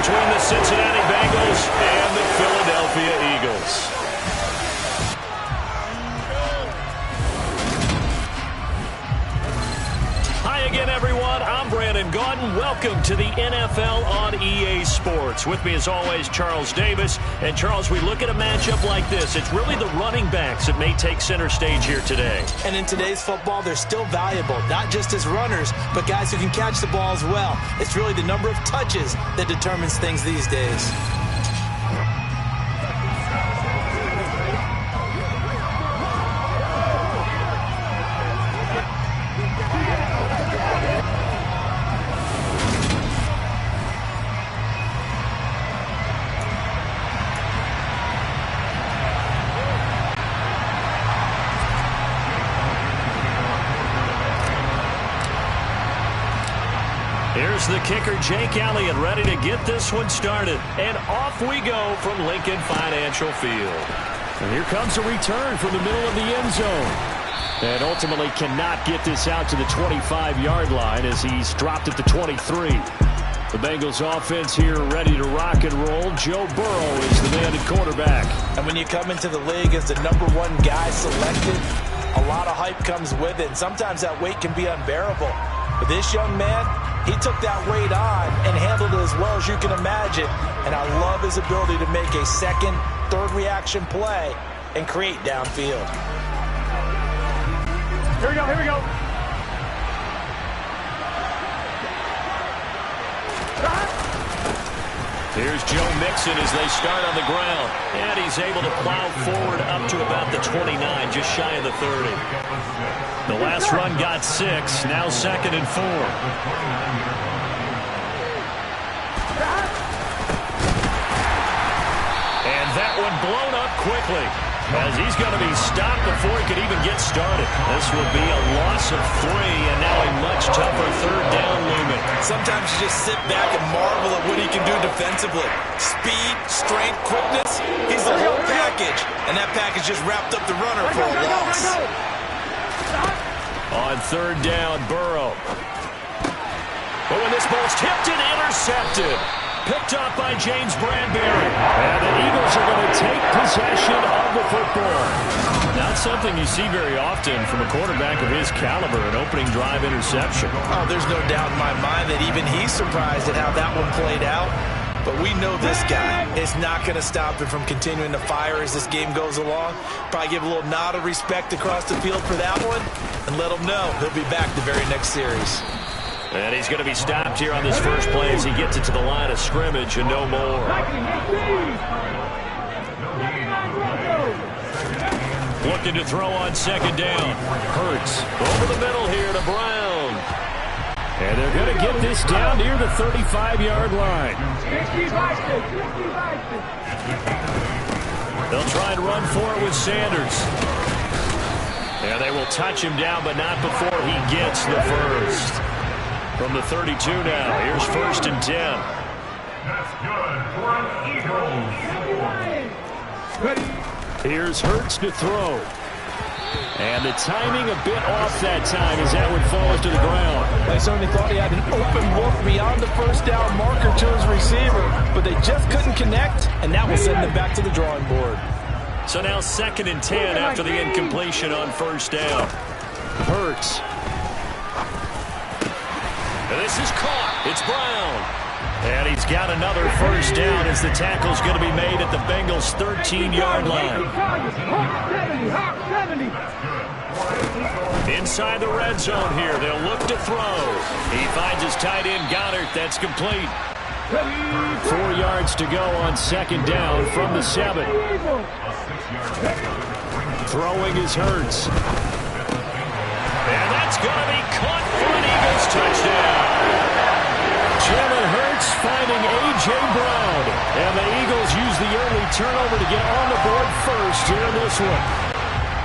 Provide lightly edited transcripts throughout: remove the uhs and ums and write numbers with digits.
between the Cincinnati Bengals and the Philadelphia Eagles. Hi again, everyone. I'm Brandon Gaudin. Welcome to the NFL on EA Sports. With me, as always, Charles Davis. And, Charles, we look at a matchup like this. It's really the running backs that may take center stage here today. And in today's football, they're still valuable, not just as runners, but guys who can catch the ball as well. It's really the number of touches that determines things these days. Here's the kicker, Jake Elliott, ready to get this one started. And off we go from Lincoln Financial Field. And here comes a return from the middle of the end zone. And ultimately cannot get this out to the 25-yard line as he's dropped at the 23. The Bengals offense here ready to rock and roll. Joe Burrow is the man at quarterback. And when you come into the league as the #1 guy selected, a lot of hype comes with it. And sometimes that weight can be unbearable. But this young man, he took that weight on and handled it as well as you can imagine. And I love his ability to make a second, third reaction play and create downfield. Here we go, here we go. Here's Joe Mixon as they start on the ground. And he's able to plow forward up to about the 29, just shy of the 30. The last run got 6, now 2nd and 4. And that one blown up quickly, as he's going to be stopped before he could even get started. This will be a loss of 3, and now a much tougher third down looming. Sometimes you just sit back and marvel at what he can do defensively. Speed, strength, quickness, he's the whole package. And that package just wrapped up the runner for a loss. On third down, Burrow. But when this ball's tipped and intercepted, picked up by James Bradbury. And the Eagles are going to take possession of the football. Not something you see very often from a quarterback of his caliber, an opening drive interception. Oh, there's no doubt in my mind that even he's surprised at how that one played out. But we know this guy is not going to stop him from continuing to fire as this game goes along. Probably give a little nod of respect across the field for that one and let him know he'll be back the very next series. And he's going to be stopped here on this first play as he gets it to the line of scrimmage and no more. Looking to throw on second down. Hurts over the middle here to Brown. And they're going to get this down near the 35-yard line. They'll try and run for it with Sanders. And they will touch him down, but not before he gets the first. From the 32 now, here's 1st and 10. That's good for an Eagles. Here's Hurts to throw. And the timing a bit off that time as that one falls to the ground. They certainly thought he had an open look beyond the first down marker to his receiver, but they just couldn't connect, and that will send them back to the drawing board. So now 2nd and 10 after the incompletion on first down. Hurts. And this is caught. It's Brown. And he's got another first down as the tackle's going to be made at the Bengals' 13-yard line. Inside the red zone here. They'll look to throw. He finds his tight end, Goddard. That's complete. 4 yards to go on second down from the 7. Throwing is Hurts. And that's going to be caught for an Eagles touchdown. Jalen Hurts finding A.J. Brown. And the Eagles use the early turnover to get on the board first here in this one.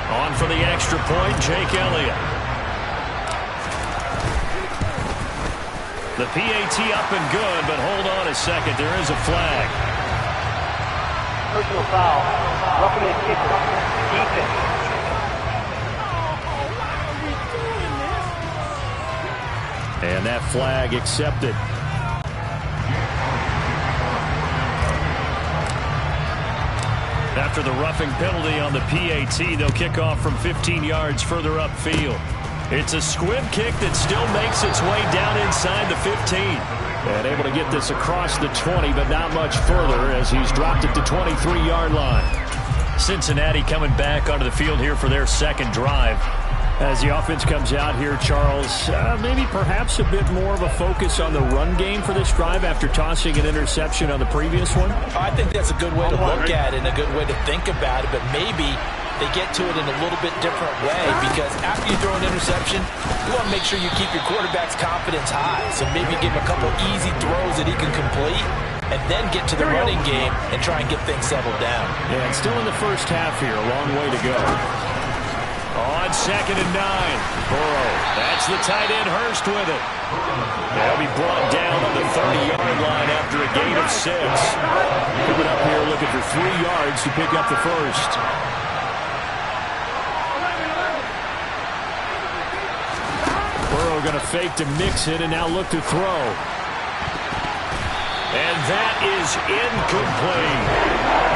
On for the extra point, Jake Elliott. The PAT up and good, but hold on a second. There is a flag. Personal foul. Roughing the kicker. Defense. And that flag accepted. After the roughing penalty on the PAT, they'll kick off from 15 yards further upfield. It's a squib kick that still makes its way down inside the 15. And able to get this across the 20, but not much further as he's dropped it to 23-yard line. Cincinnati coming back onto the field here for their second drive. As the offense comes out here, Charles, maybe perhaps a bit more of a focus on the run game for this drive after tossing an interception on the previous one? I think that's a good way to look at it and a good way to think about it, but maybe they get to it in a little bit different way because after you throw an interception, you want to make sure you keep your quarterback's confidence high. So maybe give him a couple easy throws that he can complete and then get to the running game and try and get things settled down. Yeah, and still in the first half here, a long way to go. On 2nd and 9, Burrow. That's the tight end, Hurst, with it. They'll be brought down on the 30-yard line after a gain of 6. Coming up here looking for 3 yards to pick up the first. Burrow going to fake to mix it and now look to throw. And that is incomplete.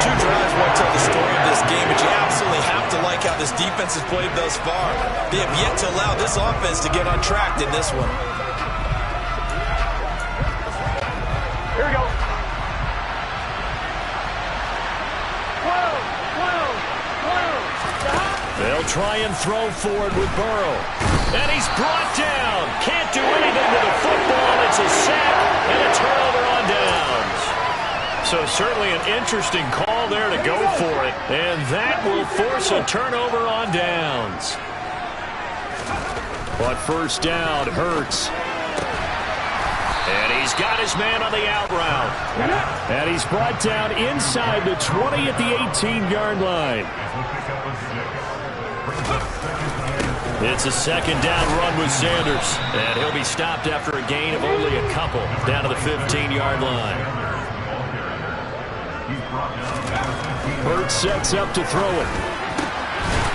2 drives won't tell the story of this game, but you absolutely have to like how this defense has played thus far. They have yet to allow this offense to get on track in this one. Here we go. They'll try and throw forward with Burrow. And he's brought down. Can't do anything with the football. It's a sack and a turnover on downs. So certainly an interesting call there to go for it. And that will force a turnover on downs. But first down, Hurts. And he's got his man on the out route. And he's brought down inside the 20 at the 18-yard line. It's a second down run with Sanders. And he'll be stopped after a gain of only a couple down to the 15-yard line. Hurts sets up to throw it.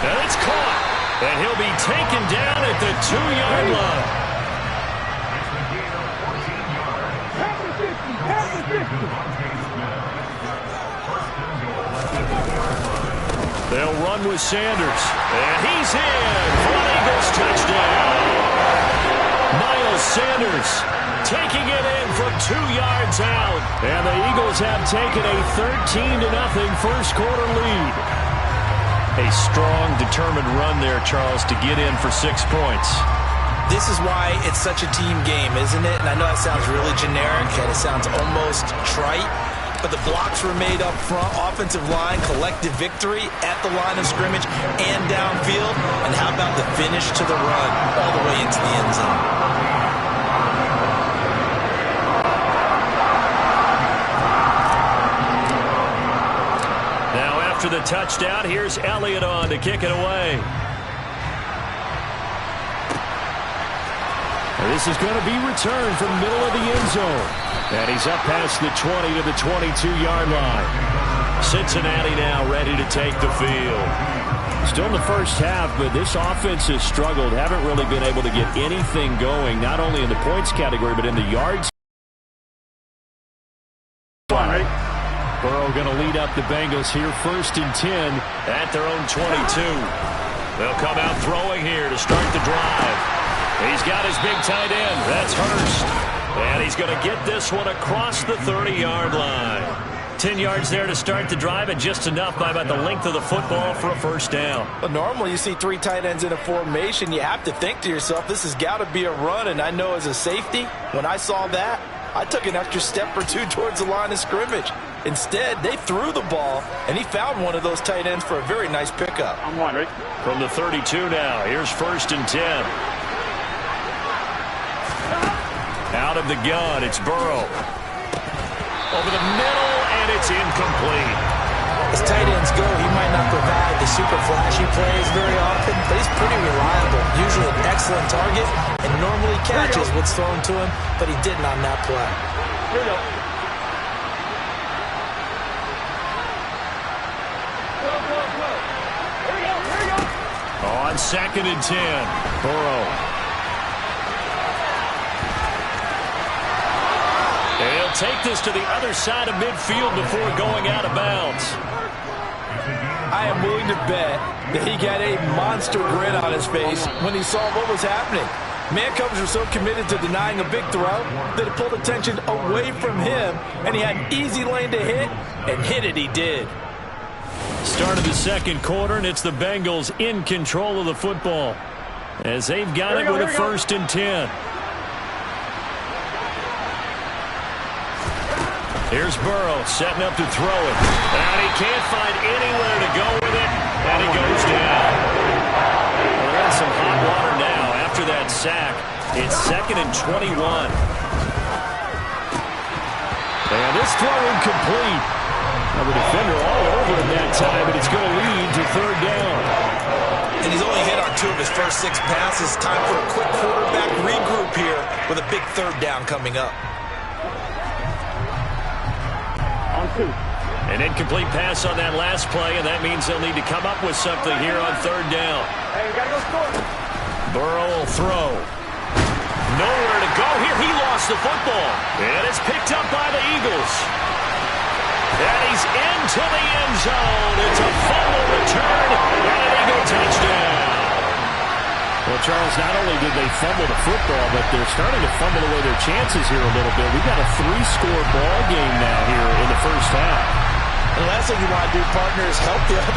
And it's caught. And he'll be taken down at the 2-yard line. They'll run with Sanders. And he's in for an Eagles touchdown. Miles Sanders taking it in from 2 yards out. And the Eagles have taken a 13-0 first quarter lead. A strong, determined run there, Charles, to get in for 6 points. This is why it's such a team game, isn't it? And I know that sounds really generic and it sounds almost trite, but the blocks were made up front, offensive line, collective victory at the line of scrimmage and downfield. And how about the finish to the run all the way into the end zone? Now after the touchdown, here's Elliott on to kick it away. This is going to be returned from middle of the end zone. And he's up past the 20 to the 22-yard line. Cincinnati now ready to take the field. Still in the first half, but this offense has struggled. Haven't really been able to get anything going, not only in the points category, but in the yards. Burrow going to lead up the Bengals here, 1st and 10 at their own 22. They'll come out throwing here to start the drive. He's got his big tight end. That's Hurst. And he's going to get this one across the 30-yard line. 10 yards there to start the drive, and just enough by about the length of the football for a first down. Well, normally you see 3 tight ends in a formation. You have to think to yourself, this has got to be a run. And I know as a safety, when I saw that, I took an extra step or 2 towards the line of scrimmage. Instead, they threw the ball, and he found one of those tight ends for a very nice pickup. I'm one, right? From the 32 now, here's 1st and 10. Out of the gun, it's Burrow. Over the middle, and it's incomplete. As tight ends go, he might not provide the super flashy plays very often, but he's pretty reliable. Usually an excellent target, and normally catches what's thrown to him, but he didn't on that play. Here we go. On 2nd and 10, Burrow. He'll take this to the other side of midfield before going out of bounds. I am willing to bet that he got a monster grin on his face when he saw what was happening. Man coverage was so committed to denying a big throw that it pulled attention away from him, and he had an easy lane to hit, and hit it he did. Start of the second quarter, and it's the Bengals in control of the football as they've got it with a 1st and 10. Here's Burrow setting up to throw it. And he can't find anywhere to go with it, and he goes down. Well, they're in some hot water now after that sack. It's 2nd and 21. And this throw incomplete. Now the defender all over him that time, but it's going to lead to 3rd down. And he's only hit on 2 of his first 6 passes. Time for a quick quarterback regroup here with a big 3rd down coming up. On 2. An incomplete pass on that last play, and that means they'll need to come up with something here on 3rd down. Hey, we gotta go score. Burrow will throw. Nowhere to go here. He lost the football. And it's picked up by the Eagles. And he's into the end zone. It's a fumble return and an Eagle touchdown. Well, Charles, not only did they fumble the football, but they're starting to fumble away their chances here a little bit. We've got a 3-score ball game now here in the first half. And the last thing you want to do, partner, is help the other